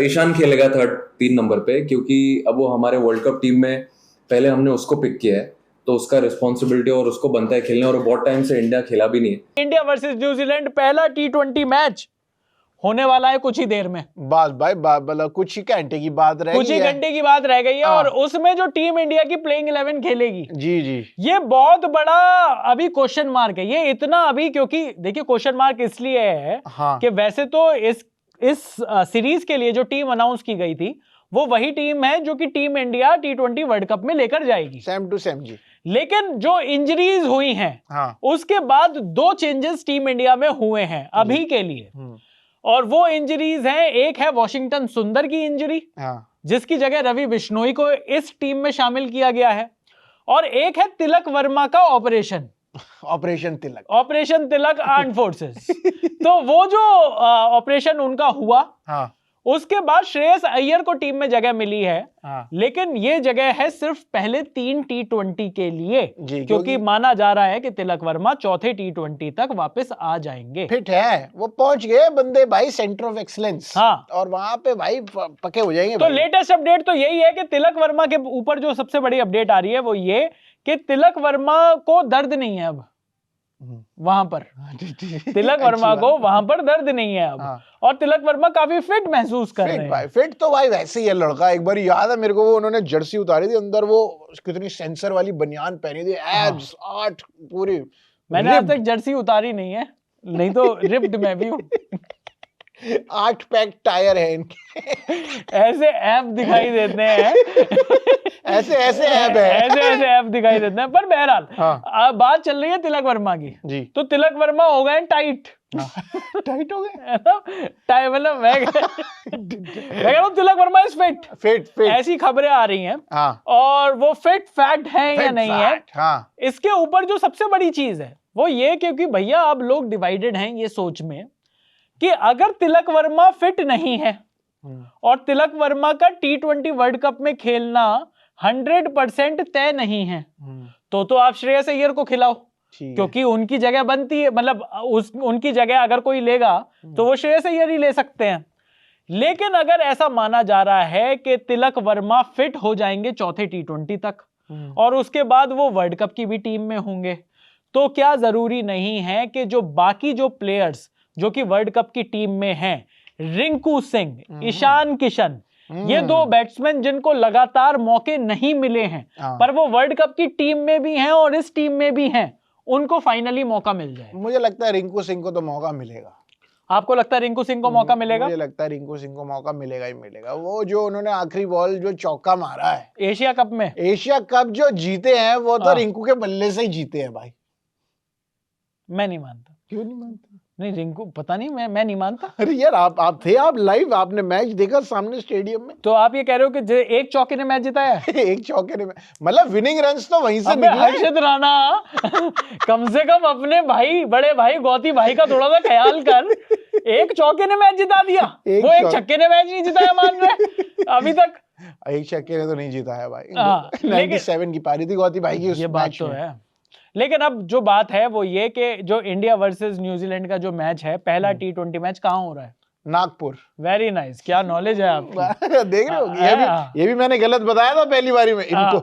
ईशान खेलेगा 3 नंबर पे, क्योंकि अब वो हमारे वर्ल्ड कप टीम में पहले हमने उसको पिक किया है, तो उसका रिस्पॉन्सिबिलिटी और उसको बनता है खेलने, और बहुत टाइम से इंडिया खेला भी नहीं है। इंडिया वर्सेस न्यूजीलैंड पहला T20 मैच होने वाला है कुछ ही देर में। बस भाई मतलब कुछ ही घंटे की बात रह गई है, कुछ ही घंटे की बात रह गई है। और उसमें जो टीम इंडिया की प्लेइंग 11 खेलेगी, जी जी, ये बहुत बड़ा अभी क्वेश्चन मार्क है। ये इतना अभी, क्योंकि देखिए क्वेश्चन मार्क इसलिए है कि वैसे तो इस सीरीज के लिए जो टीम अनाउंस की गई थी वो वही टीम है जो कि team India T20 world cup में लेकर जाएगी, सेम टू सेम जी। लेकिन जो इंजरीज हुई हैं, उसके बाद 2 चेंजेस टीम इंडिया में हुए हैं अभी के लिए। और वो इंजरीज हैं, एक है वॉशिंगटन सुंदर की इंजरी, जिसकी जगह रवि बिश्नोई को इस टीम में शामिल किया गया है, और एक है तिलक वर्मा का ऑपरेशन तिलक आर्म्ड फोर्सेस। तो वो जो ऑपरेशन उनका हुआ, उसके बाद श्रेयस अय्यर को टीम में जगह मिली है, लेकिन ये जगह है सिर्फ पहले 3 T20 के लिए, क्योंकि माना जा रहा है कि तिलक वर्मा चौथे T20 तक वापस आ जाएंगे। फिट है, वो पहुंच गए बंदे भाई सेंटर ऑफ एक्सीलेंस, और वहां पे भाई पक्के हो जाएंगे। तो लेटेस्ट अपडेट तो यही है कि तिलक वर्मा के ऊपर जो सबसे बड़ी अपडेट आ रही है वो ये कि तिलक वर्मा को दर्द नहीं है अब वहां पर। तिलक वर्मा को वहां पर दर्द नहीं है अब, और तिलक वर्मा काफी फिट महसूस कर रहे हैं। भाई फिट तो भाई वैसे ही है लड़का। एक बार याद है मेरे को, वो उन्होंने जर्सी उतारी थी, अंदर वो कितनी सेंसर वाली बनियान पहनी थी, एब्स 8 पूरी। मैंने आज तक जर्सी उतारी नहीं है, नहीं तो रिप्ड मैं भी हूँ। 8 पैक टायर है इनके। ऐसे ऐप दिखाई देते हैं ऐसे ऐप है, ऐसे ऐप दिखाई देते हैं। पर बहरहाल बात चल रही है तिलक वर्मा की जी। तो तिलक वर्मा हो गए टाइट टाइट हो गए, टाइट मतलब मैं कह रहा हूँ तिलक वर्मा इज फिट। ऐसी खबरें आ रही हैं, और वो फिट फैक्ट है या नहीं है, इसके ऊपर जो सबसे बड़ी चीज है वो ये, क्योंकि भैया आप लोग डिवाइडेड हैं ये सोच में कि अगर तिलक वर्मा फिट नहीं है और तिलक वर्मा का T20 वर्ल्ड कप में खेलना 100% तय नहीं है, तो आप श्रेयस अय्यर को खिलाओ, क्योंकि उनकी जगह बनती है, मतलब उनकी जगह अगर कोई लेगा तो वो श्रेयस अय्यर ही ले सकते हैं। लेकिन अगर ऐसा माना जा रहा है कि तिलक वर्मा फिट हो जाएंगे चौथे T20 तक और उसके बाद वो वर्ल्ड कप की भी टीम में होंगे, तो क्या जरूरी नहीं है कि जो बाकी जो प्लेयर्स जो कि वर्ल्ड कप की टीम में हैं, रिंकू सिंह, ईशान किशन, ये 2 बैट्समैन जिनको लगातार मौके नहीं मिले हैं पर वो वर्ल्ड कप की टीम में भी हैं और इस टीम में भी हैं, उनको फाइनली मौका मिल जाए। मुझे लगता है रिंकू सिंह को तो मौका मिलेगा। आपको लगता है रिंकू सिंह को मौका मिलेगा? मुझे लगता है रिंकू सिंह को मौका मिलेगा ही मिलेगा। वो जो उन्होंने आखिरी बॉल जो चौका मारा है एशिया कप में, एशिया कप जो जीते हैं वो तो रिंकू के बल्ले से ही जीते हैं भाई। मैं नहीं मानता। क्यों नहीं मानता? नहीं, रिंकू पता नहीं, मैं नहीं मानता। अरे यार आप थे, आप लाइव, आपने मैच देखा सामने स्टेडियम में। तो आप ये कह रहे हो कि एक चौके ने मैच जिताया है? एक चौके ने, मतलब विनिंग रन्स तो वहीं से निकले। हर्षित राणा कम से कम अपने भाई, बड़े भाई गौती भाई का थोड़ा सा ख्याल कर। एक चौके ने मैच जिता दिया, वो एक छक्के ने मैच नहीं जिताया मान रहे अभी तक। एक छक्के ने तो नहीं जिताया भाई। 97 की पारी थी गौती भाई की उस मैच में। है। लेकिन अब जो बात है वो ये कि जो इंडिया वर्सेस न्यूजीलैंड का जो मैच है, पहला T20 मैच कहाँ हो रहा है? नागपुर। वेरी नाइस, क्या नॉलेज है आपकी। देख रहे हो, ये भी मैंने गलत बताया था पहली बारी में इनको।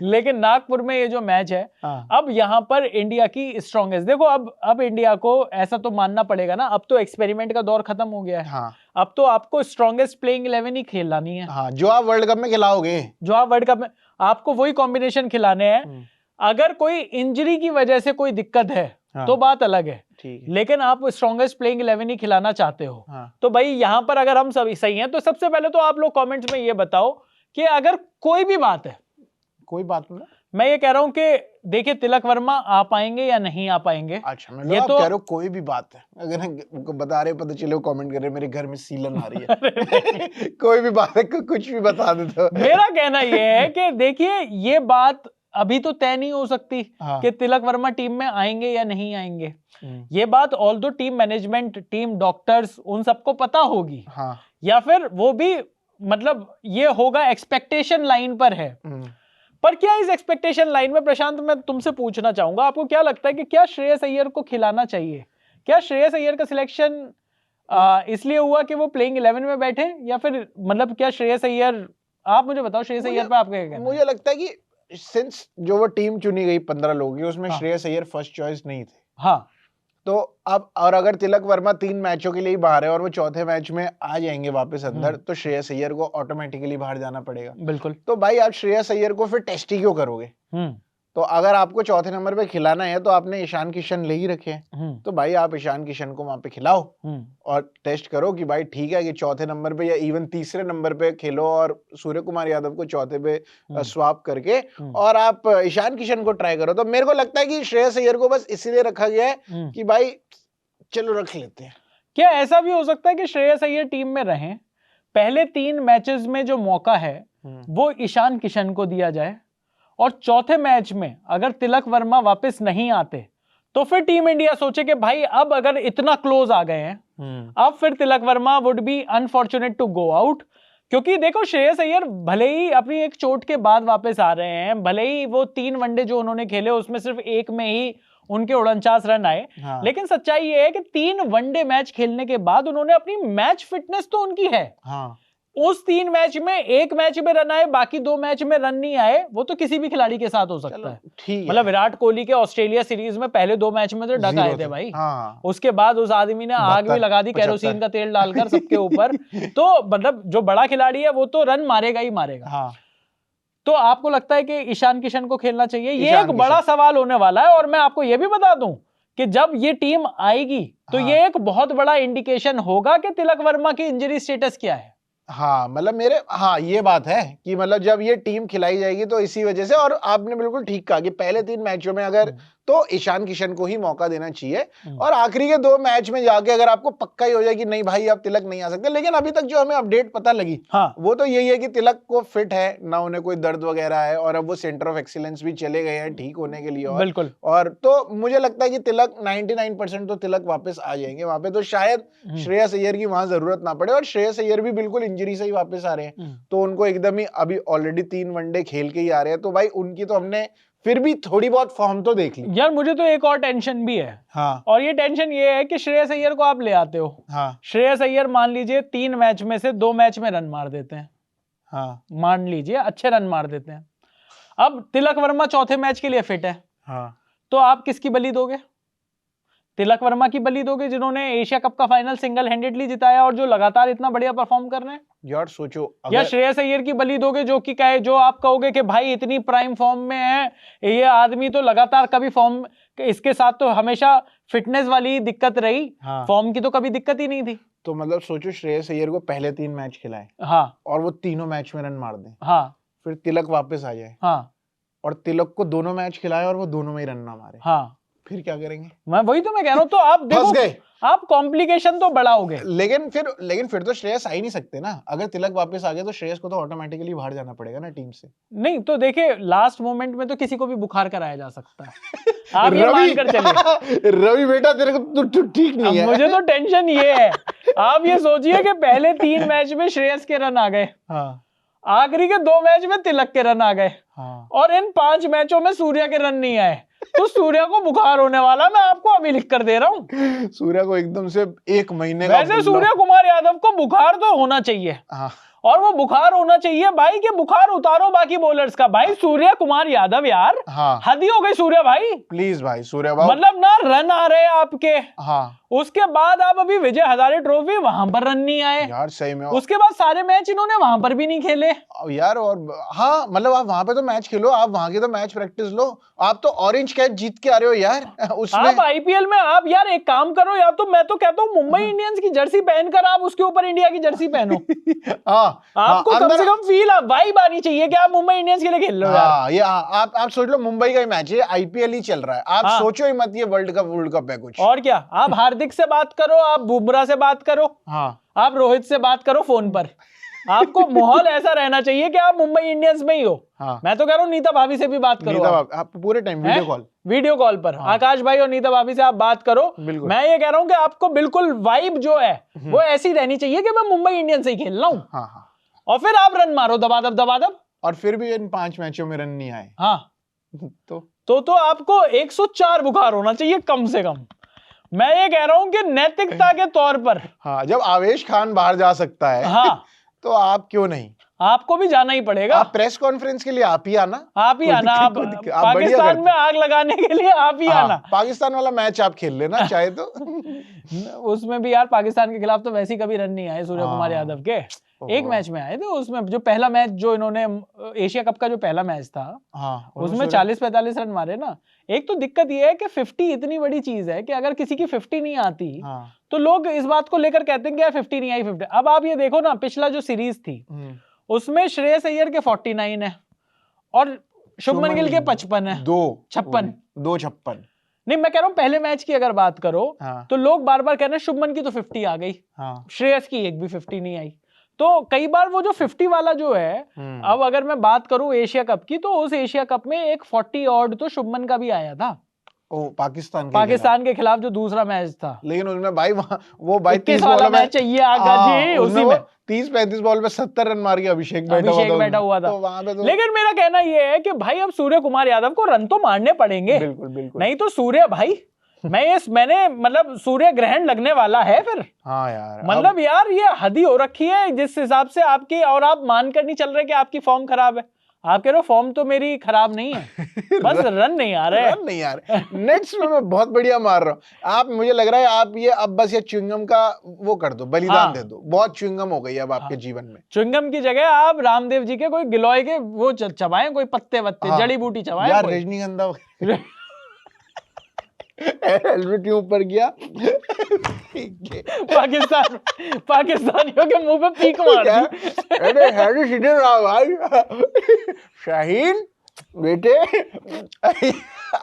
लेकिन नागपुर में ये जो मैच है, अब यहाँ पर इंडिया की स्ट्रॉन्गेस्ट, देखो अब इंडिया को ऐसा तो मानना पड़ेगा ना, अब तो एक्सपेरिमेंट का दौर खत्म हो गया है। अब तो आपको स्ट्रॉन्गेस्ट प्लेइंग 11 ही खेलानी है। जो आप वर्ल्ड कप में खिलाओगे, जो आप वर्ल्ड कप में, आपको वही कॉम्बिनेशन खिलाने हैं। अगर कोई इंजरी की वजह से कोई दिक्कत है तो बात अलग है, लेकिन आप स्ट्रॉन्गेस्ट प्लेइंग 11 ही खिलाना चाहते हो। तो भाई यहाँ पर अगर हम सभी सही हैं तो सबसे पहले तो आप लोग कमेंट्स में ये बताओ कि अगर कोई भी बात है, कोई बात नहीं, मैं ये कह रहा हूं कि देखिए तिलक वर्मा आ पाएंगे या नहीं आ पाएंगे। अच्छा, ये तो कह रहे हो कोई भी बात है, अगर बता रहे पता चले कमेंट कर रहे मेरे घर में सीलन आ रही है। कोई भी बात है, कुछ भी बता दे। तो मेरा कहना ये है कि देखिए ये बात अभी तो तय नहीं हो सकती कि तिलक वर्मा टीम में आएंगे या नहीं आएंगे। ये बात although team management, team doctors, उन सबको पता होगी, या फिर वो भी मतलब ये होगा एक्सपेक्टेशन लाइन पर है। पर क्या इस एक्सपेक्टेशन लाइन में, प्रशांत मैं तुमसे पूछना चाहूंगा, आपको क्या लगता है कि क्या श्रेयस अय्यर को खिलाना चाहिए? क्या श्रेयस अय्यर का सिलेक्शन इसलिए हुआ कि वो प्लेइंग 11 में बैठे, या फिर मतलब क्या श्रेयस अय्यर, आप मुझे बताओ श्रेयस अय्यर पे आपका क्या कहना है? मुझे लगता है कि सिंस जो वो टीम चुनी गई 15 लोगों की, उसमें श्रेयस अय्यर फर्स्ट चॉइस नहीं थे। हाँ, तो अब और अगर तिलक वर्मा 3 मैचों के लिए ही बाहर है और वो चौथे मैच में आ जाएंगे वापस अंदर, तो श्रेयस अय्यर को ऑटोमेटिकली बाहर जाना पड़ेगा। बिल्कुल। तो भाई आप श्रेयस अय्यर को फिर टेस्ट ही क्यों करोगे? तो अगर आपको चौथे नंबर पे खिलाना है तो आपने ईशान किशन ले ही रखे हैं, तो भाई आप ईशान किशन को वहां पे खिलाओ और टेस्ट करो कि भाई ठीक है कि चौथे नंबर पे या इवन तीसरे नंबर पे खेलो और सूर्य कुमार यादव को चौथे पे स्वैप करके और आप ईशान किशन को ट्राई करो। तो मेरे को लगता है कि श्रेयस अय्यर को बस इसीलिए रखा गया है कि भाई चलो रख लेते हैं। क्या ऐसा भी हो सकता है कि श्रेयस अय्यर टीम में रहें, पहले 3 मैचेस में जो मौका है वो ईशान किशन को दिया जाए, और चौथे मैच में अगर तिलक वर्मा वापस नहीं आते तो फिर टीम इंडिया सोचे कि भाई अब अगर इतना क्लोज आ गए हैं, अब फिर Tilak Varma would be unfortunate to go out. क्योंकि देखो श्रेयस अय्यर भले ही अपनी एक चोट के बाद वापस आ रहे हैं, भले ही वो 3 वनडे जो उन्होंने खेले उसमें सिर्फ एक में ही उनके 49 रन आए, लेकिन सच्चाई ये है कि 3 वनडे मैच खेलने के बाद उन्होंने अपनी मैच फिटनेस तो उनकी है। उस 3 मैच में एक मैच में रन आए, बाकी 2 मैच में रन नहीं आए, वो तो किसी भी खिलाड़ी के साथ हो सकता है। मतलब विराट कोहली के ऑस्ट्रेलिया सीरीज में पहले 2 मैच में तो डक आए थे भाई। उसके बाद उस आदमी ने आग भी लगा दी केरोसिन का तेल डालकर सबके ऊपर। तो मतलब जो बड़ा खिलाड़ी है वो तो रन मारेगा ही मारेगा। तो आपको लगता है कि ईशान किशन को खेलना चाहिए? ये एक बड़ा सवाल होने वाला है, और मैं आपको ये भी बता दूं कि जब ये टीम आएगी तो ये एक बहुत बड़ा इंडिकेशन होगा कि तिलक वर्मा की इंजरी स्टेटस क्या है। मतलब ये बात है कि मतलब जब ये टीम खिलाई जाएगी तो इसी वजह से, और आपने बिल्कुल ठीक कहा कि पहले 3 मैचों में अगर तो ईशान किशन को ही मौका देना चाहिए, और आखिरी के 2 मैच में जाके अगर आपको पक्का ही हो जाए कि नहीं भाई अब तिलक नहीं आ सकते। लेकिन अभी तक जो हमें अपडेट पता लगी वो तो यही है कि तिलक को फिट है ना, उन्हें कोई दर्द वगैरह है, और अब वो सेंटर ऑफ एक्सीलेंस भी चले गए हैं ठीक होने के लिए। और बिल्कुल। और तो मुझे लगता है कि तिलक 99% तो तिलक वापस आ जाएंगे वहां पे, तो शायद श्रेयस अय्यर की वहां जरूरत ना पड़े। और श्रेयस अय्यर भी बिल्कुल इंजरी से ही वापस आ रहे हैं, तो उनको एकदम ही अभी ऑलरेडी 3 वनडे खेल के ही आ रहे हैं, तो भाई उनकी तो हमने फिर भी थोड़ी बहुत फॉर्म तो देख ली। यार मुझे तो एक और टेंशन भी है। और ये टेंशन ये है कि श्रेयस अय्यर को आप ले आते हो। श्रेयस अय्यर मान लीजिए 3 मैच में से 2 मैच में रन मार देते हैं। मान लीजिए अच्छे रन मार देते हैं। अब तिलक वर्मा चौथे मैच के लिए फिट है। तो आप किसकी बलि दोगे? तिलक वर्मा की बलि दोगे जिन्होंने एशिया कप का फाइनल सिंगल हैंडेडली जिताया और जो लगातार इतना बढ़िया परफॉर्म कर रहे हैं? यार सोचो या श्रेयस अय्यर की बलि दोगे जो आप कहोगे कि भाई इतनी प्राइम फॉर्म में है ये आदमी, तो लगातार कभी फॉर्म, इसके साथ तो हमेशा फिटनेस वाली दिक्कत रही, फॉर्म की तो कभी दिक्कत ही नहीं थी। तो मतलब सोचो श्रेयस अय्यर को पहले 3 मैच खिलाए और वो तीनों मैच में रन मार दे, फिर तिलक वापस आ जाए और तिलक को दोनों मैच खिलाए और वो दोनों में ही रन ना मारे, फिर क्या करेंगे? मैं वही तो मैं कह रहा हूँ। तो आप देखो आप कॉम्प्लिकेशन तो बढ़ाओगे। लेकिन फिर तो श्रेयस आ ही नहीं सकते ना। अगर तिलक वापस आ गया तो श्रेयस को तो ऑटोमेटिकली बाहर जाना पड़ेगा ना टीम से। नहीं तो देखिए लास्ट मोमेंट में तो किसी को भी बुखार कराया जा सकता है। आप ये मानकर चलिए रवि बेटा तेरे को तो ठीक नहीं है। मुझे तो टेंशन ये है, आप ये सोचिए कि पहले 3 मैच में श्रेयस के रन आ गए, आखिरी के 2 मैच में तिलक के रन आ गए, और इन 5 मैचों में सूर्या के रन नहीं आए, तो सूर्या को बुखार होने वाला, मैं आपको अभी लिख कर दे रहा हूँ। सूर्या को एकदम से 1 महीने का, वैसे सूर्य कुमार यादव को बुखार तो होना चाहिए, और वो बुखार होना चाहिए भाई कि बुखार उतारो बाकी बॉलर्स का। भाई सूर्य कुमार यादव यार, हद ही हो गई सूर्या भाई। प्लीज भाई सूर्या भाई, मतलब ना रन आ रहे हैं आपके, उसके बाद आप अभी विजय हजारे ट्रॉफी वहां पर रन नहीं आए यार, सही में। उसके बाद सारे मैच इन्होंने वहां पर भी नहीं खेले यार। और मतलब आप वहां पे तो मैच खेलो, आप वहां की तो मैच प्रैक्टिस लो। आप तो ऑरेंज कैच जीत के आ रहे हो यार उसमें। आप आईपीएल में आप यार एक काम करो, या तो मैं तो कहता हूँ मुंबई इंडियंस की जर्सी पहनकर आप उसके ऊपर इंडिया की जर्सी पहनो। आपको कम से कम फील वाइब आनी चाहिए कि आप मुंबई इंडियंस के लिए खेल रहे हो यार। आप सोच लो मुंबई का ही मैच है, आईपीएल ही चल रहा है, आप सोचो ही मत ये वर्ल्ड कप है कुछ। और क्या, आप हार्दिक से बात करो, आप बुमराह से बात करो, आप रोहित से बात करो फोन पर। आपको माहौल ऐसा रहना चाहिए कि आप मुंबई इंडियंस में ही हो। मैं तो कह रहा हूँ नीता भाभी से भी बात करो, आप पूरे टाइम वीडियो कॉल पर आकाश भाई और नीता भाभी से आप बात करो। मैं ये कह रहा हूँ कि आपको बिल्कुल वाइब जो है वो ऐसी रहनी चाहिए कि मैं मुंबई इंडियंस से ही खेल रहा हूँ, और फिर आप रन मारो दबादब। और फिर भी इन 5 मैचों में रन नहीं आए, तो आपको 104 बुखार होना चाहिए कम से कम। मैं ये कह रहा हूँ कि नैतिकता के तौर पर, हाँ, जब आवेश खान बाहर जा सकता है, हाँ, तो आप क्यों नहीं? आपको भी जाना ही पड़ेगा। आप प्रेस कॉन्फ्रेंस के लिए आप ही आना, आप ही आना, आप पाकिस्तान में आग लगाने के लिए आप ही आना। पाकिस्तान वाला मैच आप खेल लेना चाहे तो। उसमें भी यार पाकिस्तान के खिलाफ तो वैसे ही कभी रन नहीं आए सूर्य कुमार यादव के, एक मैच में आए थे। उसमें जो पहला मैच जो इन्होंने एशिया कप का जो पहला मैच था, उसमें 40-45 रन मारे ना। एक तो दिक्कत ये है कि 50 इतनी बड़ी चीज है कि अगर किसी की 50 नहीं आती तो लोग इस बात को लेकर कहते हैं कि यार 50 नहीं आई 50। अब आप ये देखो ना, पिछला जो सीरीज थी उसमें श्रेयस अय्यर के 49 है और शुभमन गिल के 55 है, 256। नहीं, मैं कह रहा हूँ पहले मैच की अगर बात करो तो लोग बार बार कह रहे हैं शुभमन की तो 50 आ गई, श्रेयस की एक भी 50 नहीं आई। तो कई बार वो जो 50 वाला जो है, अब अगर मैं बात करूं एशिया कप की, तो उस एशिया कप में एक 40 ऑड तो शुभमन का भी आया था, पाकिस्तान के खिलाफ जो दूसरा मैच था। लेकिन उसमें भाई वो 30 वाला मैच चाहिए आगा जी, उसी में 30-35 बॉल में 70 रन मार के अभिषेक बैठा हुआ था। तो लेकिन मेरा कहना यह है कि भाई अब सूर्य कुमार यादव को रन तो मारने पड़ेंगे, बिल्कुल। नहीं तो सूर्य भाई मैंने मतलब सूर्य ग्रहण लगने वाला है फिर। हाँ यार, मतलब यार ये हद ही हो रखी है जिस हिसाब से आपकी, और आप मानकर नहीं चल रहे कि आपकी फॉर्म खराब है। आप कह रहे हो फॉर्म तो मेरी खराब नहीं है, बस रन नहीं आ रहे। नेट्स में मैं बहुत बढ़िया मार रहा हूँ। आप, मुझे लग रहा है आप ये अब बस ये च्युइंगम का वो कर दो, बलिदान दे दो। बहुत च्युइंगम हो गई है अब आपके जीवन में। च्युइंगम की जगह आप रामदेव जी के कोई गिलोय के वो चबाएं, कोई पत्ते जड़ी बूटी चबाएं यार, रजनीगंधा हेलमेट ऊपर गया। पाकिस्तानियों के मुंह पे पीक मार दी। अरे हैरी सीधे रहा भाई। शाहीन बेटे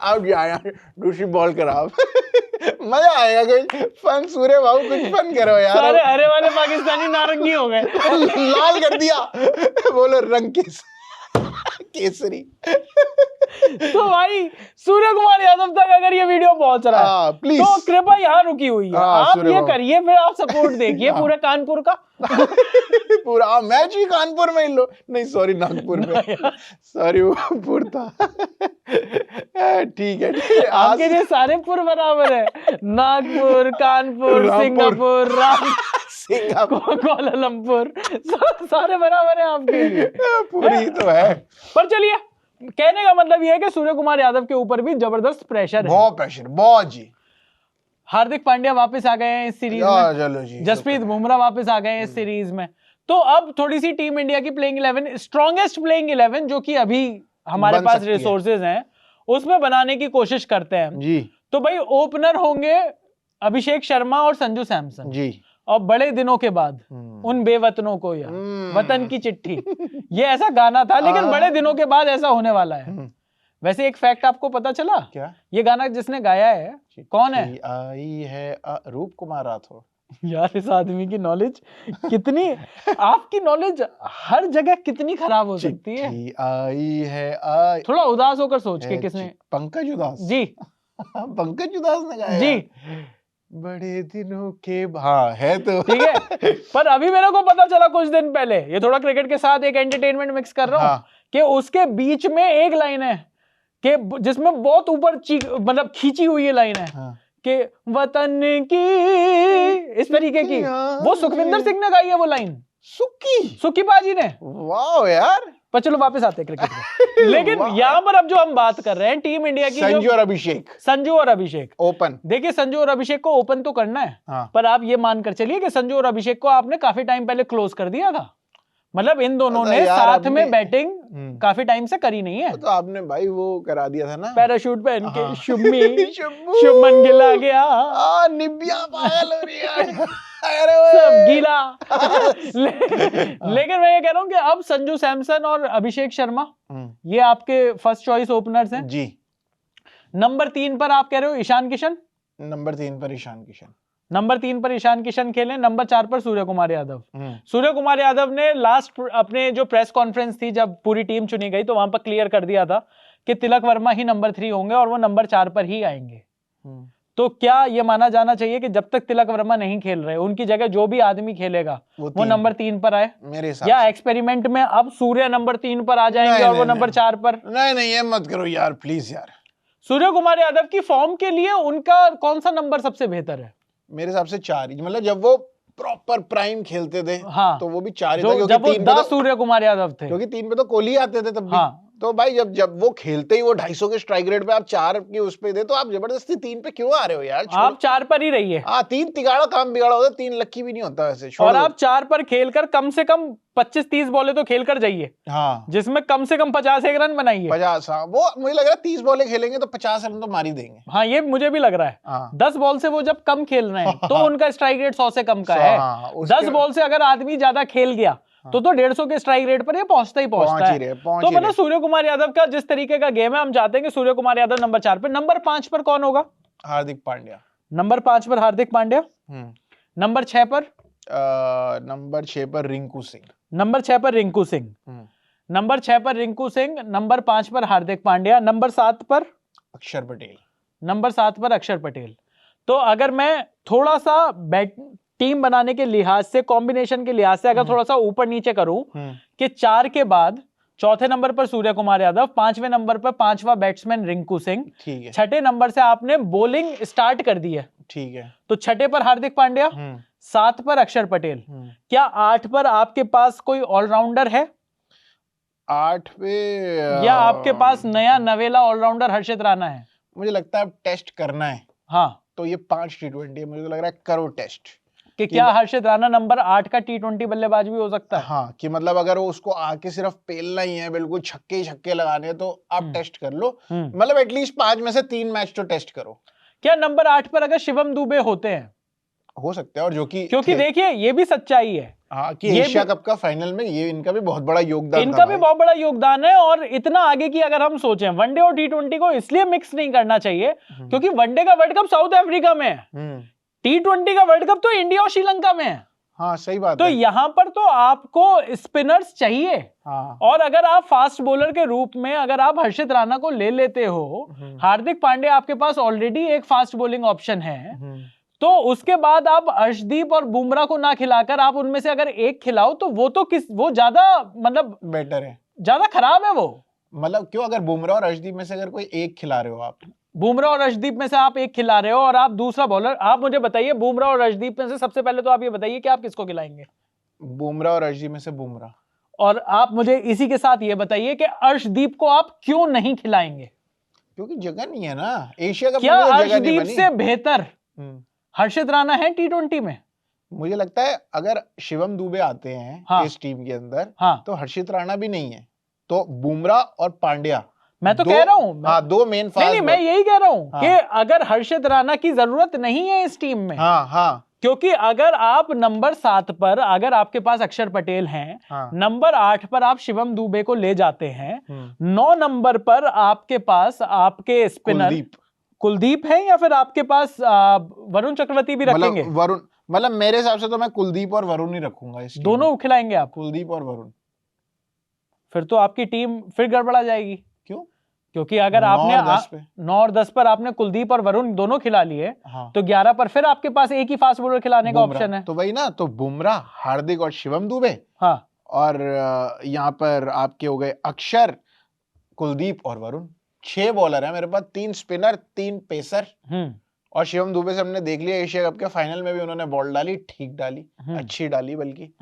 अब यार दूसरी बॉल कराओ। मजा आएगा, कोई फन। सूर्य बाबू कुछ फन करो यार। सारे हरे वाले पाकिस्तानी नारंगी हो गए, लाल कर दिया। बोलो रंग केसरी। तो भाई सूर्य कुमार यादव तक अगर ये वीडियो पहुंच रहा है प्लीज, तो कृपया यहाँ रुकी हुई है, आप ये करिए, फिर आप सपोर्ट देखिए पूरे कानपुर का। पूरा मैच भी कानपुर में ही लो, नहीं सॉरी नागपुर में, सॉरी वो पुर था। ठीक है, आपके लिए सारे पुर बराबर है, नागपुर, कानपुर, सिंगापुर, कोलालमपुर, सारे बराबर है आपके लिए। पूरी तो है। पर चलिए, कहने का मतलब यह है कि सूर्य कुमार यादव के ऊपर भी जबरदस्त प्रेशर है। बहुत प्रेशर, बहुत जी। हार्दिक पांड्या वापस आ गए हैं इस सीरीज में, चलो जी, जसप्रीत बुमराह वापस आ गए हैं इस सीरीज में। तो अब थोड़ी सी टीम इंडिया की प्लेइंग 11, स्ट्रॉन्गेस्ट प्लेइंग 11 जो कि अभी हमारे पास रिसोर्सेज हैं, उसमें बनाने की कोशिश करते हैं जी। तो भाई ओपनर होंगे अभिषेक शर्मा और संजू सैमसन जी। और बड़े दिनों के बाद उन बेवतनों को, या वतन की चिट्ठी, ये ऐसा गाना था, लेकिन बड़े दिनों के बाद ऐसा होने वाला है। वैसे एक फैक्ट आपको पता चला क्या? ये गाना जिसने गाया है कौन है? आई है रूप कुमार राठौर। यार इस आदमी की नॉलेज कितनी, आपकी नॉलेज हर जगह कितनी खराब हो सकती है। आई है थोड़ा उदास होकर सोच के, किसने? पंकज उदास जी। पंकज उदास ने गाया जी। बड़े दिनों के, हाँ है तो ठीक है। पर अभी मेरे को पता चला कुछ दिन पहले, ये थोड़ा क्रिकेट के साथ एक एंटरटेनमेंट मिक्स कर रहा हूँ, कि उसके बीच में एक लाइन है कि जिसमें बहुत ऊपर मतलब खींची हुई लाइन है कि वतन की, इस तरीके की, वो सुखविंदर सिंह ने गाई है वो लाइन, सुक्की बाजी ने। वाह यार। पर चलो वापस आते हैं क्रिकेट में। लेकिन यहाँ पर अब जो हम बात कर रहे हैं टीम इंडिया की, संजू और अभिषेक ओपन। देखिए संजू और अभिषेक को ओपन तो करना है, पर आप ये मानकर चलिए कि संजू और अभिषेक को आपने काफी टाइम पहले क्लोज कर दिया था। मतलब इन दोनों ने साथ में बैटिंग काफी टाइम से करी नहीं है। तो आपने भाई वो करा दिया था ना, पैराशूट पहन के, शुभमन गिल आ गया, निबिया पागल हो रही है, सब गीला। लेकिन मैं ये कह रहा हूँ कि अब संजू सैमसन और अभिषेक शर्मा ये आपके फर्स्ट चॉइस ओपनर्स हैं जी। नंबर 3 पर आप कह रहे हो ईशान किशन, नंबर 3 पर ईशान किशन, नंबर 3 पर ईशान किशन खेले, नंबर 4 पर सूर्य कुमार यादव। सूर्य कुमार यादव ने लास्ट अपने जो प्रेस कॉन्फ्रेंस थी जब पूरी टीम चुनी गई, तो वहां पर क्लियर कर दिया था कि तिलक वर्मा ही नंबर 3 होंगे और वो नंबर 4 पर ही आएंगे। तो क्या ये माना जाना चाहिए कि जब तक तिलक वर्मा नहीं खेल रहे, उनकी जगह जो भी आदमी खेलेगा वो नंबर 3 पर आए? मेरे हिसाब या एक्सपेरिमेंट में अब सूर्य नंबर 3 पर आ जाएंगे और वो नंबर 4 पर? नहीं, ये मत करो यार, प्लीज यार। सूर्य कुमार यादव की फॉर्म के लिए उनका कौन सा नंबर सबसे बेहतर है? मेरे हिसाब से 4 ही, मतलब जब वो प्रॉपर प्राइम खेलते थे हाँ, तो वो भी 4 ही था, क्योंकि जब वो 3 पे तो सूर्य कुमार यादव थे, क्योंकि 3 पे तो कोहली आते थे तब भी। हाँ, तो भाई जब वो खेलते ही वो 250 के स्ट्राइक रेट पे आप 4 की उस पे दे, तो आप जबरदस्ती 3 पे क्यों आ रहे हो यार? आप 4 पर ही रहिए। हाँ, 3 तिगाड़ा काम बिगाड़ा होता, 3 लक्की भी नहीं होता वैसे। और आप 4 पर खेलकर कम से कम 25-30 बॉलें तो खेल कर जाइए, हाँ, जिसमें कम से कम 51 रन बनाइए। 50, हाँ, वो मुझे लग रहा है 30 बॉलें खेलेंगे तो 50 रन तो मार ही देंगे। हाँ, ये मुझे भी लग रहा है। हाँ। 10 बॉल से वो जब कम खेल रहे हैं तो उनका स्ट्राइक रेट 100 से कम का है। हाँ, 10 बॉल से अगर आदमी ज्यादा खेल गया तो 150 के स्ट्राइक रेट पर ये पहुंचता है। तो मतलब सूर्य कुमार यादव का जिस तरीके का गेम है, हम चाहते हैं कि सूर्य कुमार यादव नंबर 4 पे। नंबर 5 पर कौन होगा? हार्दिक पांड्या। नंबर 5 पर हार्दिक पांड्या। नंबर 6 पर नंबर 6 पर रिंकू सिंह। नंबर 6 पर रिंकू सिंह। नंबर 6 पर रिंकू सिंह। नंबर 5 पर हार्दिक पांड्या। नंबर 7 पर अक्षर पटेल। नंबर 7 पर अक्षर पटेल। तो अगर मैं थोड़ा सा टीम बनाने के लिहाज से, कॉम्बिनेशन के लिहाज से अगर थोड़ा सा ऊपर नीचे करूं कि 4 के बाद चौथे नंबर पर सूर्य कुमार यादव, 5वें नंबर पर 5वां बैट्समैन रिंकू सिंह, ठीक है, 6ठे नंबर से आपने बॉलिंग स्टार्ट कर दी है, ठीक है, तो 6ठे पर हार्दिक पांड्या, 7 पर अक्षर पटेल। क्या 8 पर आपके पास कोई ऑलराउंडर है? 8 पे या आपके पास नया नवेला ऑलराउंडर हर्षित राणा है? मुझे लगता है अब टेस्ट करना है, हाँ, तो ये 5 T20 है, मुझे तो लग रहा है करो टेस्ट कि क्या हर्षित राणा नंबर 8 का T20 बल्लेबाज भी हो सकता है? हाँ, कि मतलब अगर वो उसको आके सिर्फ पेलना ही है, बिल्कुल छक्के ही छक्के लगाने हैं, तो आप टेस्ट कर लो। मतलब एटलीस्ट 5 में से 3 मैच तो टेस्ट करो। क्या नंबर 8 पर अगर शिवम दुबे होते हैं? हो सकता है, और जो कि क्योंकि देखिए ये भी सच्चाई है, हाँ, कि एशिया कप का फाइनल में ये इनका भी बहुत बड़ा योगदान था। इनका भी बहुत बड़ा योगदान है। और इतना आगे की अगर हम सोचें, वनडे और T20 को इसलिए मिक्स नहीं करना चाहिए क्योंकि वनडे का वर्ल्ड कप साउथ अफ्रीका में है, T20 का वर्ल्ड कप तो इंडिया और श्रीलंका में है। हाँ, सही बात तो है। यहां पर तो आपको स्पिनर्स चाहिए। हाँ। और अगर आप फास्ट बॉलर के रूप में अगर आप हर्षित राणा को ले लेते हो, हार्दिक पांड्या आपके पास ऑलरेडी एक फास्ट बॉलिंग ऑप्शन है, तो उसके बाद आप अर्शदीप और बुमराह को ना खिलाकर आप उनमें से अगर एक खिलाओ तो वो ज्यादा मतलब बेटर है, ज्यादा खराब है वो। मतलब क्यों? अगर बुमराह और अर्शदीप में से अगर कोई एक खिला रहे हो आप, बुमराह और अर्शदीप में से आप एक खिला रहे हो और आप दूसरा बॉलर, आप मुझे बताइए बुमराह और अर्शदीप में से सबसे पहले तो आप ये बताइए कि आप किसको खिलाएंगे? बुमराह और अर्शदीप में से बुमराह। और आप मुझे इसी के साथ ये बताइए कि अर्शदीप को आप क्यों नहीं खिलाएंगे? क्योंकि जगह नहीं है ना, एशिया कप क्या में तो जगह नहीं अर्शदीप बनी। से बेहतर हर्षित राणा है T20 में? मुझे लगता है अगर शिवम दुबे आते हैं हाँ, इस टीम के अंदर, हाँ, तो हर्षित राणा भी नहीं है, तो बुमराह और पांड्या, मैं तो कह रहा हूं, हाँ, 2 मेन फास्ट। नहीं, मैं यही कह रहा हूं कि अगर हर्षित राणा की जरूरत नहीं है इस टीम में, हाँ, हाँ, क्योंकि अगर आप नंबर 7 पर अगर आपके पास अक्षर पटेल हैं, नंबर 8 पर आप शिवम दुबे को ले जाते हैं, 9 नंबर पर आपके पास आपके स्पिनर कुलदीप है, या फिर आपके पास वरुण चक्रवर्ती भी रखेंगे? वरुण, मतलब मेरे हिसाब से तो मैं कुलदीप और वरुण ही रखूंगा इस टीम में। दोनों खिलाएंगे आप? कुलदीप और वरुण। फिर तो आपकी टीम फिर गड़बड़ा जाएगी। क्यों? क्योंकि अगर आपने 9 और 10 पर आपने कुलदीप और वरुण दोनों खिला लिए, तो 11 पर फिर आपके पास एक ही फास्ट बॉलर खिलाने का ऑप्शन है। तो वही ना, तो बुमराह, हार्दिक और शिवम दुबे, हाँ, और यहाँ पर आपके हो गए अक्षर, कुलदीप और वरुण। 6 बॉलर है मेरे पास, 3 स्पिनर, 3 पेसर। और शिवम दुबे से हमने देख लिया एशिया कप के फाइनल में भी उन्होंने बॉल डाली, ठीक डाली, अच्छी डाली बल्कि।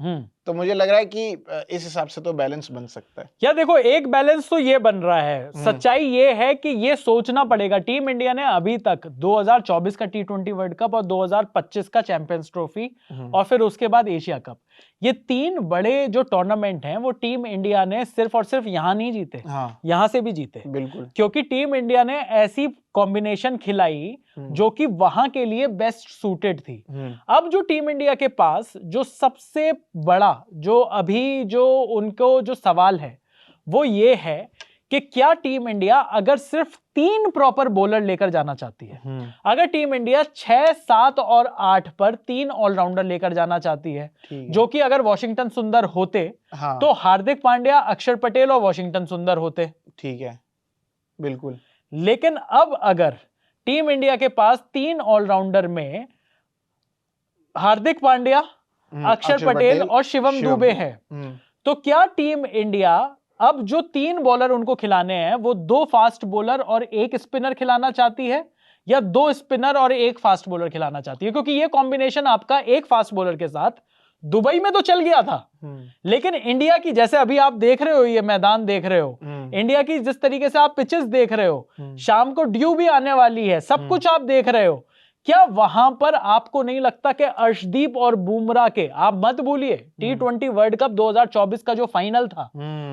तो मुझे लग रहा है कि इस हिसाब से तो बैलेंस बन सकता है। क्या देखो, एक बैलेंस तो ये बन रहा है। सच्चाई ये है कि ये सोचना पड़ेगा, टीम इंडिया ने अभी तक 2024 का T20 वर्ल्ड कप और 2025 का चैंपियंस ट्रॉफी और फिर उसके बाद एशिया कप, ये 3 बड़े जो टूर्नामेंट हैं वो टीम इंडिया ने सिर्फ और सिर्फ यहां नहीं जीते, यहां से भी जीते। बिल्कुल, क्योंकि टीम इंडिया ने ऐसी कॉम्बिनेशन खिलाई जो कि वहां के लिए बेस्ट सूटेड थी। अब जो टीम इंडिया के पास जो सबसे बड़ा जो अभी जो उनको जो सवाल है वो ये है कि क्या टीम इंडिया अगर सिर्फ 3 प्रॉपर बॉलर लेकर जाना चाहती है, अगर टीम इंडिया 6, 7 और 8 पर 3 ऑलराउंडर लेकर जाना चाहती है, जो कि अगर वॉशिंगटन सुंदर होते तो हार्दिक पांड्या, अक्षर पटेल और वॉशिंगटन सुंदर होते, ठीक है, बिल्कुल। लेकिन अब अगर टीम इंडिया के पास 3 ऑलराउंडर में हार्दिक पांड्या, अक्षर पटेल और शिवम दुबे है, तो क्या टीम इंडिया अब जो 3 बॉलर उनको खिलाने हैं वो 2 फास्ट बॉलर और 1 स्पिनर खिलाना चाहती है या 2 स्पिनर और 1 फास्ट बॉलर खिलाना चाहती है, क्योंकि ये कॉम्बिनेशन आपका 1 फास्ट बॉलर के साथ दुबई में तो चल गया था, लेकिन इंडिया की, जैसे अभी आप देख रहे हो, ये मैदान देख रहे हो, इंडिया की जिस तरीके से आप पिचेस देख रहे हो, शाम को ड्यू भी आने वाली है, सब कुछ आप देख रहे हो, क्या वहां पर आपको नहीं लगता कि अर्शदीप और बुमराह के, आप मत भूलिए T20 वर्ल्ड कप 2024 का जो फाइनल था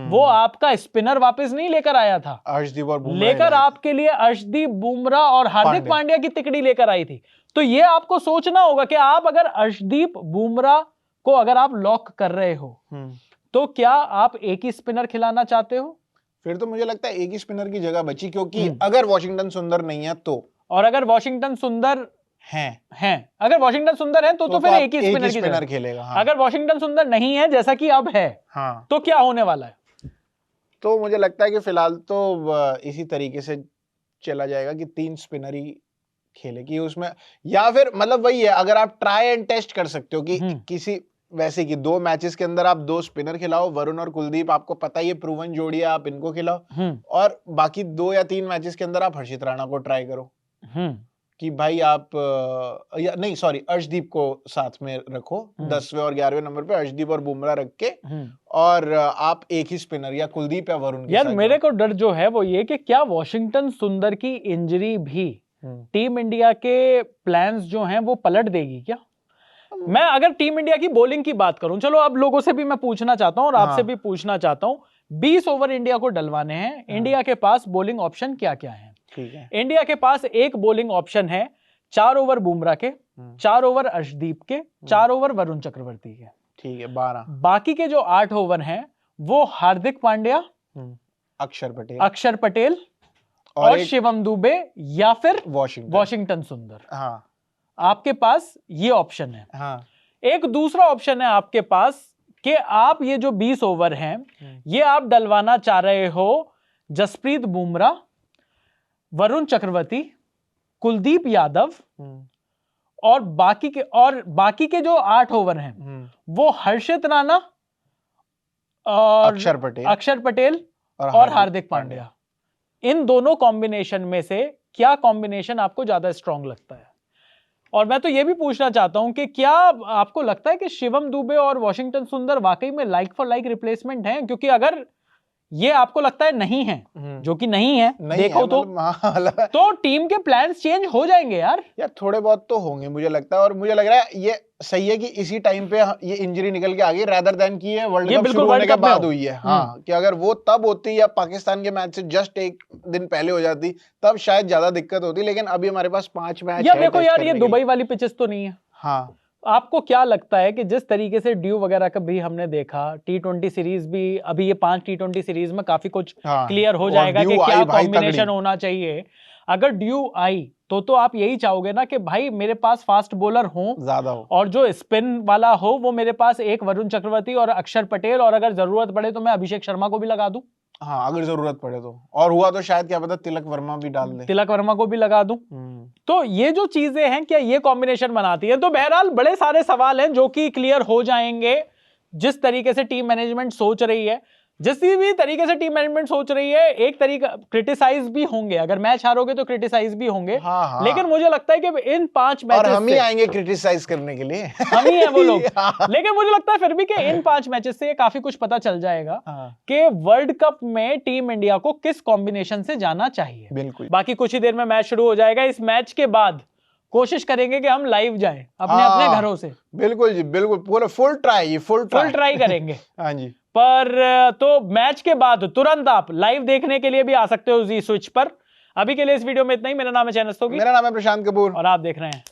वो आपका स्पिनर वापस नहीं लेकर आया था, अर्शदीप और बुमराह लेकर आपके लिए अर्शदीप, बुमराह और हार्दिक पांड्या की तिकड़ी लेकर आई थी। तो ये आपको सोचना होगा कि आप अगर अर्शदीप, बुमराह को अगर आप लॉक कर रहे हो तो क्या आप एक ही स्पिनर खिलाना चाहते हो? फिर तो मुझे लगता है एक ही स्पिनर की जगह बची, क्योंकि अगर वॉशिंगटन सुंदर नहीं है तो, और अगर वॉशिंगटन सुंदर हैं अगर वॉशिंगटन सुंदर है तो फिर एक ही स्पिनर खेलेगा। हाँ। अगर वॉशिंगटन सुंदर नहीं है, जैसा कि अब है, हाँ, तो क्या होने वाला है? तो मुझे लगता है कि फिलहाल तो इसी तरीके से चला जाएगा कि 3 स्पिनर ही खेले, कि उसमें, या फिर मतलब वही है, अगर आप ट्राई एंड टेस्ट कर सकते हो कि किसी वैसे कि 2 मैचेस के अंदर आप 2 स्पिनर खिलाओ, वरुण और कुलदीप, आपको पता ही है प्रूवन जोड़ी है, आप इनको खिलाओ, और बाकी 2 या 3 मैचेस के अंदर आप हर्षित राणा को ट्राई करो कि भाई आप अर्शदीप को साथ में रखो, 10वें और 11वें नंबर पे अर्शदीप और बुमराह रख के, और आप एक ही स्पिनर या कुलदीप या वरुण के यार साथ। मेरे को डर जो है वो ये कि क्या वॉशिंगटन सुंदर की इंजरी भी टीम इंडिया के प्लान्स जो हैं वो पलट देगी क्या? मैं अगर टीम इंडिया की बॉलिंग की बात करूं, चलो अब लोगों से भी मैं पूछना चाहता हूं और आपसे भी पूछना चाहता हूं, 20 ओवर इंडिया को डलवाने हैं, इंडिया के पास बॉलिंग ऑप्शन क्या क्या है? ठीक है, इंडिया के पास एक बॉलिंग ऑप्शन है 4 ओवर बुमराह के, 4 ओवर अर्शदीप के, 4 ओवर वरुण चक्रवर्ती के, ठीक है, 12। बाकी के जो 8 ओवर हैं वो हार्दिक पांड्या, अक्षर पटेल और शिवम दुबे या फिर वॉशिंगटन सुंदर। हाँ, आपके पास ये ऑप्शन है। हाँ। एक दूसरा ऑप्शन है आपके पास कि आप ये जो 20 ओवर हैं ये आप डलवाना चाह रहे हो जसप्रीत बुमराह, वरुण चक्रवर्ती, कुलदीप यादव और बाकी के जो 8 ओवर हैं वो हर्षित राणा और अक्षर पटेल और हार्दिक पांड्या। इन दोनों कॉम्बिनेशन में से क्या कॉम्बिनेशन आपको ज्यादा स्ट्रांग लगता है? और मैं तो ये भी पूछना चाहता हूं कि क्या आपको लगता है कि शिवम दुबे और वॉशिंगटन सुंदर वाकई में लाइक फॉर लाइक रिप्लेसमेंट हैं? क्योंकि अगर ये आपको लगता है नहीं है, जो कि नहीं है, देखो तो टीम के प्लान्स चेंज हो जाएंगे यार थोड़े बहुत तो होंगे मुझे लगता है। और मुझे लग रहा है ये सही है कि इसी टाइम पे ये इंजरी निकल के आ गई, रादर देन की ये वर्ल्ड कप शुरू होने के बाद हुई है। हाँ, कि अगर वो तब होती या पाकिस्तान के मैच से जस्ट एक दिन पहले हो जाती तब शायद ज्यादा दिक्कत होती, लेकिन अभी हमारे पास 5 मैच है। देखो यार, ये दुबई वाली पिचेस तो नहीं है। हाँ, आपको क्या लगता है कि जिस तरीके से ड्यू वगैरह का भी हमने देखा, T20 सीरीज भी, अभी ये 5 T20 सीरीज में काफी कुछ क्लियर हो जाएगा कि क्या कॉम्बिनेशन होना चाहिए। अगर ड्यू आई तो आप यही चाहोगे ना कि भाई मेरे पास फास्ट बॉलर हो ज्यादा हो, और जो स्पिन वाला हो वो मेरे पास एक वरुण चक्रवर्ती और अक्षर पटेल, और अगर जरूरत पड़े तो मैं अभिषेक शर्मा को भी लगा दूं। हाँ, अगर जरूरत पड़े तो, और हुआ तो शायद क्या पता तिलक वर्मा भी डाल दे, तिलक वर्मा को भी लगा दूं। तो ये जो चीजें हैं, क्या ये कॉम्बिनेशन बनाती है? तो बहरहाल बड़े सारे सवाल हैं जो कि क्लियर हो जाएंगे जिस तरीके से टीम मैनेजमेंट सोच रही है। जिस भी तरीके से टीम मैनेजमेंट सोच रही है, एक तरीका क्रिटिसाइज भी होंगे, अगर मैच हारोगे तो क्रिटिसाइज भी होंगे। हाँ। लेकिन मुझे लगता है कि इन 5 मैचेस और हम ही आएंगे क्रिटिसाइज करने के लिए, हम ही हैं वो लोग। लेकिन मुझे लगता है फिर भी कि इन 5 मैचेस से काफी कुछ पता चल जाएगा कि वर्ल्ड कप में टीम इंडिया को किस कॉम्बिनेशन से जाना चाहिए। बिल्कुल। बाकी कुछ ही देर में मैच शुरू हो जाएगा। इस मैच के बाद कोशिश करेंगे कि हम लाइव जाएं अपने घरों से। बिल्कुल जी, बिल्कुल, पूरा फुल ट्राई करेंगे। हाँ जी। पर तो मैच के बाद तुरंत आप लाइव देखने के लिए भी आ सकते हो जी स्विच पर। अभी के लिए इस वीडियो में इतना ही। मेरा नाम है चैन स्तोगी, मेरा नाम है प्रशांत कपूर, और आप देख रहे हैं